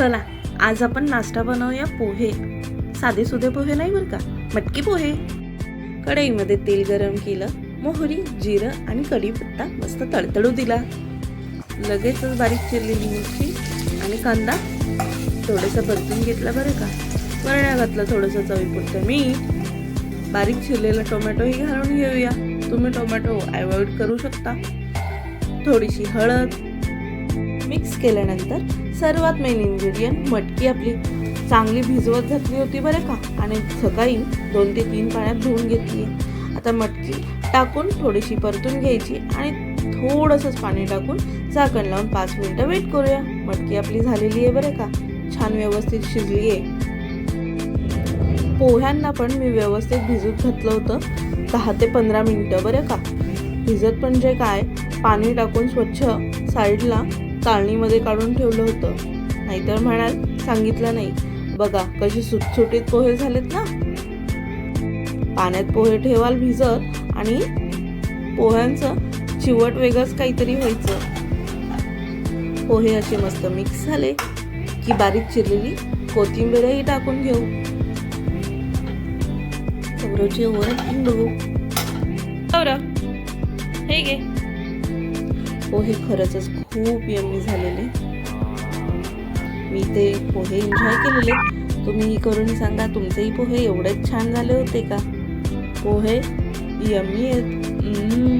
चला आज आपण नाश्ता बनवूया पोहे. साधे सुधे पोहे नाही बरं का, मटकी पोहे. कढईमध्ये तेल गरम केलं, मोहरी, जिरं आणि कढीपत्ता मस्त तडतडू दिला. लगेचच बारीक चिरलेली मिरची आणि कांदा थोडंसं परतून घेतला बरं का. वरण्या घातलं थोडंसं चवीपुरतं मीठ. बारीक चिरलेला टोमॅटोही घालून घेऊया. तुम्ही टोमॅटो अवॉइड करू शकता. थोडीशी हळद. मिक्स केल्यानंतर सर्वात मेन इन्ग्रेडियंट मटकी आपली चांगली भिजवत घातली होती बरं का, आणि सकाळी 2 ते 3 पाण्यात धुवून घेतली. आता मटकी टाकून थोडीशी परतून घ्यायची आणि थोडंसंच पाणी टाकून झाकण लावून 5 मिनिटं वेट करूया. मटकी आपली झालेली आहे बरं का, छान व्यवस्थित शिजली आहे. पोह्यांना पण मी व्यवस्थित भिजत घातलं होतं 10 ते 15 मिनिटं बरं का. भिजत म्हणजे काय, पाणी टाकून स्वच्छ साईडला चाळणीमध्ये काढून ठेवलं होतं. नाहीतर म्हणाल सांगितलं नाही. बघा कसे सुटसुटीत पोहे झालेत ना. पाण्यात पोहे ठेवाल भिजत आणि पोह्यांचं चिवट वेगळंच काहीतरी व्हायचं. पोहे असे मस्त मिक्स झाले की बारीक चिरलेली कोथिंबीरही टाकून घेऊ. सगळ्याची ओळख बघू. हे घे. पोहे खरंच खूप यम्मी झालेले. मी ते पोहे एन्जॉय केलेले. तुम्ही करून सांगा तुमचेही पोहे एवढेच छान झाले होते का. पोहे यम्मी आहेत.